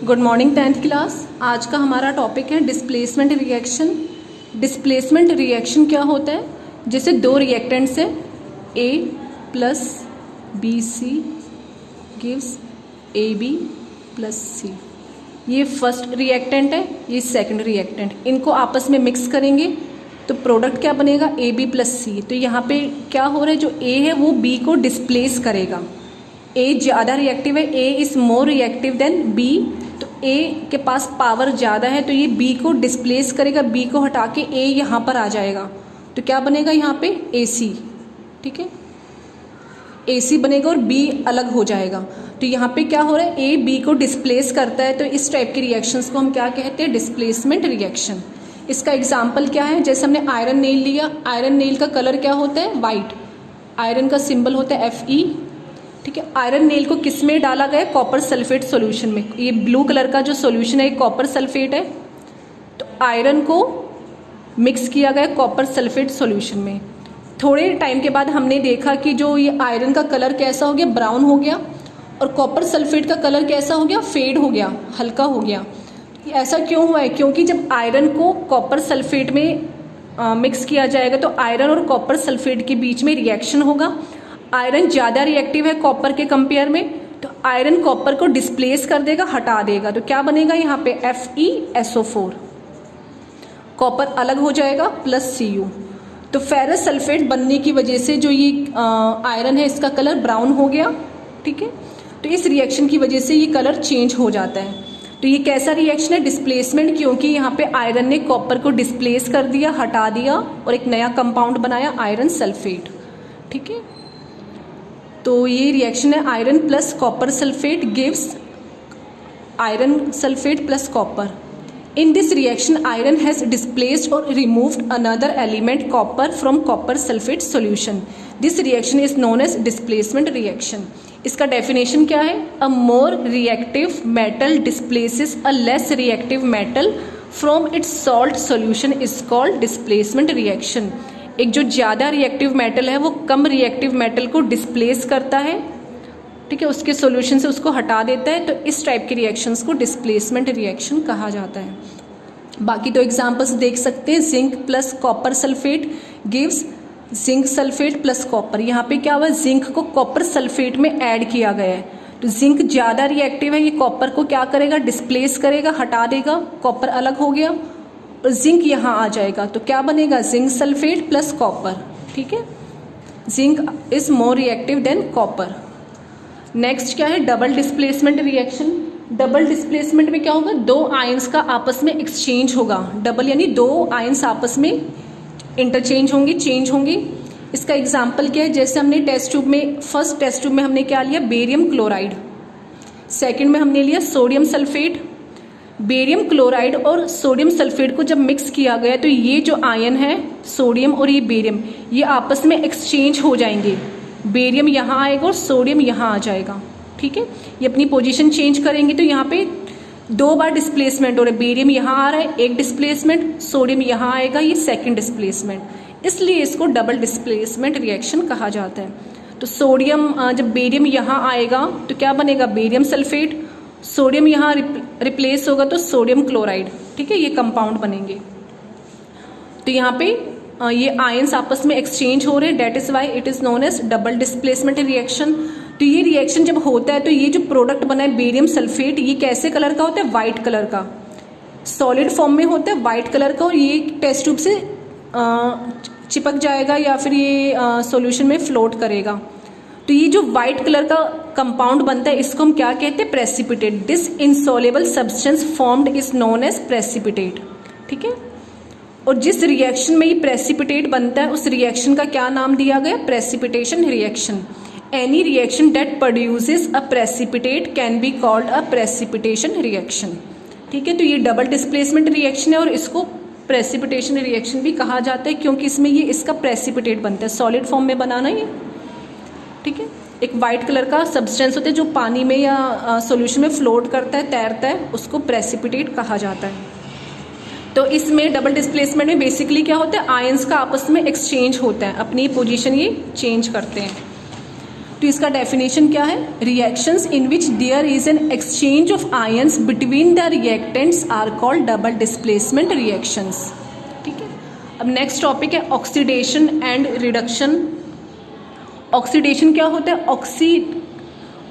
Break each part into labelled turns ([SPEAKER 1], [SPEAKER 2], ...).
[SPEAKER 1] Good morning 10th class. आज का हमारा टॉपिक है डिस्प्लेसमेंट रिएक्शन। डिस्प्लेसमेंट रिएक्शन क्या होता है? जैसे दो रिएक्टेंट्स है, A plus B C gives A B plus C. ये फर्स्ट रिएक्टेंट है, ये सेकंड रिएक्टेंट। इनको आपस में मिक्स करेंगे तो प्रोडक्ट क्या बनेगा? ए बी प्लस सी। तो यहाँ पे क्या हो रहा है, जो ए है वो बी को डिस्प्लेस करेगा। ए ज़्यादा रिएक्टिव है, A is more reactive than B. तो ए के पास पावर ज़्यादा है तो ये बी को डिस्प्लेस करेगा, बी को हटा के ए यहाँ पर आ जाएगा। तो क्या बनेगा यहाँ पे? ए सी। ठीक है, ए सी बनेगा और बी अलग हो जाएगा। तो यहाँ पे क्या हो रहा है, ए बी को डिस्प्लेस करता है। तो इस टाइप के रिएक्शंस को हम क्या कहते हैं? Displacement reaction. इसका एग्जाम्पल क्या है? जैसे हमने आयरन नेल लिया, आयरन नेल का कलर क्या होता है? वाइट। आयरन का सिंबल होता है Fe। ठीक है, आयरन नेल को किस में डाला गया? कॉपर सल्फेट सॉल्यूशन में। ये ब्लू कलर का जो सॉल्यूशन है ये कॉपर सल्फेट है। तो आयरन को मिक्स किया गया कॉपर सल्फेट सॉल्यूशन में। थोड़े टाइम के बाद हमने देखा कि जो ये आयरन का कलर कैसा हो गया? ब्राउन हो गया। और कॉपर सल्फेट का कलर कैसा हो गया? फेड हो गया, हल्का हो गया। ऐसा क्यों हुआ है? क्योंकि जब आयरन को कॉपर सल्फेट में मिक्स किया जाएगा तो आयरन और कॉपर सल्फेट के बीच में रिएक्शन होगा। आयरन ज़्यादा रिएक्टिव है कॉपर के कंपेयर में, तो आयरन कॉपर को डिस्प्लेस कर देगा, हटा देगा। तो क्या बनेगा यहाँ पे? FeSO4। कॉपर अलग हो जाएगा प्लस Cu। तो फेरस सल्फेट बनने की वजह से जो ये आयरन है इसका कलर ब्राउन हो गया। ठीक है, तो इस रिएक्शन की वजह से ये कलर चेंज हो जाता है। तो ये कैसा रिएक्शन है? डिस्प्लेसमेंट, क्योंकि यहाँ पे आयरन ने कॉपर को डिस्प्लेस कर दिया, हटा दिया और एक नया कंपाउंड बनाया आयरन सल्फेट। ठीक है, तो ये रिएक्शन है iron plus copper sulphate gives iron sulphate plus copper. In this reaction iron has displaced और removed another element copper from copper sulphate solution. This reaction is known as displacement reaction. इसका definition क्या है? A more reactive metal displaces a less reactive metal from its salt solution is called displacement reaction. एक जो ज़्यादा reactive metal है वो कम reactive metal को डिस्प्लेस करता है। ठीक है, उसके सॉल्यूशन से उसको हटा देता है। तो इस टाइप के रिएक्शंस को डिस्प्लेसमेंट रिएक्शन कहा जाता है। बाकी तो एग्जांपल्स देख सकते हैं। Zinc plus copper sulphate gives zinc sulphate plus copper. यहाँ पे क्या हुआ? जिंक को कॉपर सल्फेट में ऐड किया गया है। तो जिंक ज़्यादा रिएक्टिव है, ये कॉपर को क्या करेगा? डिस्प्लेस करेगा, हटा देगा। कॉपर अलग हो गया और जिंक यहाँ आ जाएगा। तो क्या बनेगा? Zinc sulphate plus copper. ठीक है, zinc is more reactive than copper. Next क्या है? Double displacement reaction. Double displacement में क्या होगा? दो आयंस का आपस में एक्सचेंज होगा। डबल यानी दो आयंस आपस में इंटरचेंज होंगे, चेंज होंगे। इसका एग्जाम्पल क्या है? जैसे हमने टेस्ट ट्यूब में, फर्स्ट टेस्ट ट्यूब में हमने क्या लिया? Barium chloride. सेकेंड में हमने लिया सोडियम सल्फेट। बेरियम क्लोराइड और सोडियम सल्फेट को जब मिक्स किया गया तो ये जो आयन है सोडियम और ये बेरियम, ये आपस में एक्सचेंज हो जाएंगे। बेरियम यहाँ आएगा और सोडियम यहाँ आ जाएगा। ठीक है, ये अपनी पोजीशन चेंज करेंगे। तो यहाँ पे दो बार डिस्प्लेसमेंट हो रहा है। बेरियम यहाँ आ रहा है, एक डिस्प्लेसमेंट, सोडियम यहाँ आएगा, ये सेकेंड डिस्प्लेसमेंट। इसलिए इसको डबल डिस्प्लेसमेंट रिएक्शन कहा जाता है। तो सोडियम जब बेरियम यहाँ आएगा तो क्या बनेगा? Barium sulphate. सोडियम यहाँ रिप्लेस होगा तो सोडियम क्लोराइड। ठीक है, ये कंपाउंड बनेंगे। तो यहाँ पे ये आयंस आपस में एक्सचेंज हो रहे हैं, that is why it is known as double displacement reaction. तो ये रिएक्शन जब होता है तो ये जो प्रोडक्ट बना है बेरियम सल्फेट, ये कैसे कलर का होता है? वाइट कलर का। सॉलिड फॉर्म में होता है वाइट कलर का और ये टेस्ट ट्यूब से चिपक जाएगा या फिर ये सॉल्यूशन में फ्लोट करेगा। तो ये जो व्हाइट कलर का कंपाउंड बनता है इसको हम क्या कहते हैं? Precipitate. This insoluble substance formed is known as precipitate. ठीक है, और जिस रिएक्शन में ये प्रेसिपिटेट बनता है उस रिएक्शन का क्या नाम दिया गया? Precipitation reaction. Any reaction that produces a precipitate can be called a precipitation reaction. ठीक है, तो ये डबल डिस्प्लेसमेंट रिएक्शन है और इसको प्रेसिपिटेशन रिएक्शन भी कहा जाता है क्योंकि इसमें ये इसका प्रेसिपिटेट बनता है, सॉलिड फॉर्म में बनाना ये। ठीक है, एक वाइट कलर का सब्सटेंस होता है जो पानी में या सॉल्यूशन में फ्लोट करता है, तैरता है, उसको प्रेसिपिटेट कहा जाता है। तो इसमें डबल डिस्प्लेसमेंट में बेसिकली क्या होता है? आयंस का आपस में एक्सचेंज होता है, अपनी पोजीशन ये चेंज करते हैं। तो इसका डेफिनेशन क्या है? Reactions in which there is an exchange of ions between the reactants are called double displacement reactions. ठीक है, अब नेक्स्ट टॉपिक है ऑक्सीडेशन एंड रिडक्शन। ऑक्सीडेशन क्या होता है?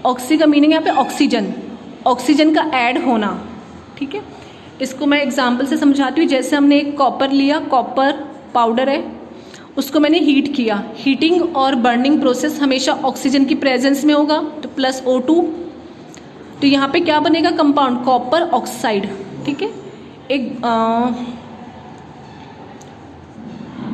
[SPEAKER 1] ऑक्सी का मीनिंग यहाँ पे ऑक्सीजन, ऑक्सीजन का ऐड होना। ठीक है, इसको मैं एग्जाम्पल से समझाती हूँ। जैसे हमने एक कॉपर लिया, कॉपर पाउडर है, उसको मैंने हीट किया। हीटिंग और बर्निंग प्रोसेस हमेशा ऑक्सीजन की प्रेजेंस में होगा, तो प्लस O2। तो यहाँ पे क्या बनेगा? Compound copper oxide. ठीक है, एक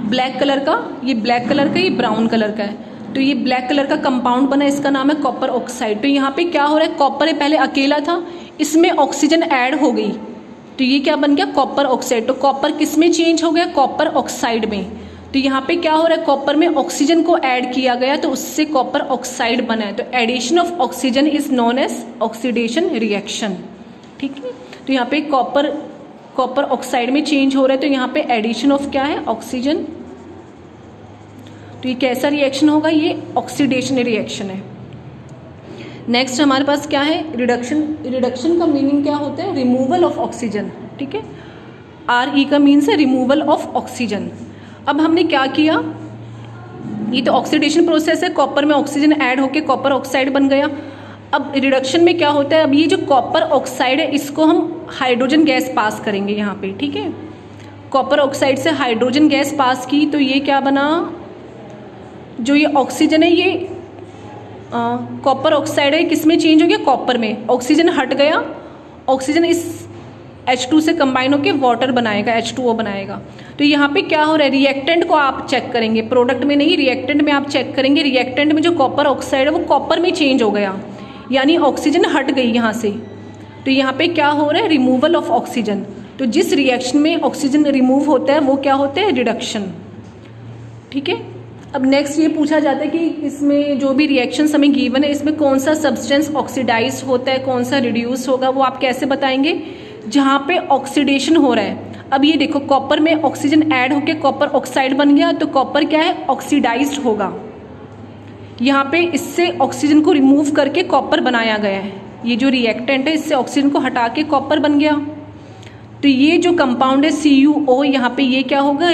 [SPEAKER 1] ब्लैक कलर का, ये ब्लैक कलर का, ये ब्राउन कलर का है। तो ये ब्लैक कलर का कंपाउंड बना, इसका नाम है कॉपर ऑक्साइड। तो यहाँ पे क्या हो रहा है? कॉपर पहले अकेला था, इसमें ऑक्सीजन ऐड हो गई, तो ये क्या बन गया? Copper oxide. तो कॉपर किस में चेंज हो गया? कॉपर ऑक्साइड में। तो यहाँ पे क्या हो रहा है? कॉपर में ऑक्सीजन को ऐड किया गया, तो उससे कॉपर ऑक्साइड बना है। तो addition of oxygen is known as oxidation reaction. ठीक है, तो यहाँ पे कॉपर ऑक्साइड में चेंज हो रहा है, तो यहाँ पे एडिशन ऑफ क्या है? ऑक्सीजन। तो ये कैसा रिएक्शन होगा? ये ऑक्सीडेशन रिएक्शन है। नेक्स्ट हमारे पास क्या है? रिडक्शन। रिडक्शन का मीनिंग क्या होता है? Removal of oxygen. ठीक है, RE का मीन्स है रिमूवल ऑफ ऑक्सीजन। अब हमने क्या किया? ये तो ऑक्सीडेशन प्रोसेस है, कॉपर में ऑक्सीजन ऐड होके कॉपर ऑक्साइड बन गया। अब रिडक्शन में क्या होता है? अब ये जो कॉपर ऑक्साइड है, इसको हम हाइड्रोजन गैस पास करेंगे यहाँ पे। ठीक है, कॉपर ऑक्साइड से हाइड्रोजन गैस पास की, तो ये क्या बना? जो ये ऑक्सीजन है, ये कॉपर ऑक्साइड है, किस में चेंज हो गया? कॉपर में। ऑक्सीजन हट गया, ऑक्सीजन इस H2 से कंबाइन होकर वाटर बनाएगा, H2O बनाएगा। तो यहाँ पे क्या हो रहा है? रिएक्टेंट को आप चेक करेंगे, प्रोडक्ट में नहीं, रिएक्टेंट में आप चेक करेंगे। रिएक्टेंट में जो कॉपर ऑक्साइड है वो कॉपर में चेंज हो गया, यानी ऑक्सीजन हट गई यहाँ से। तो यहाँ पे क्या हो रहा है? Removal of oxygen. तो जिस रिएक्शन में ऑक्सीजन रिमूव होता है वो क्या होता है? रिडक्शन। ठीक है, अब नेक्स्ट ये पूछा जाता है कि इसमें जो भी रिएक्शंस हमें गिवन है, इसमें कौन सा सब्सटेंस ऑक्सीडाइज होता है, कौन सा रिड्यूस होगा, वो आप कैसे बताएंगे? जहाँ पे ऑक्सीडेशन हो रहा है। अब ये देखो, कॉपर में ऑक्सीजन ऐड होके कॉपर ऑक्साइड बन गया, तो कॉपर क्या है? ऑक्सीडाइज्ड होगा। यहाँ पे इससे ऑक्सीजन को रिमूव करके कॉपर बनाया गया है। ये जो रिएक्टेंट है, इससे ऑक्सीजन को हटा के कॉपर बन गया। तो ये जो कंपाउंड है CuO, यहाँ पे ये क्या होगा?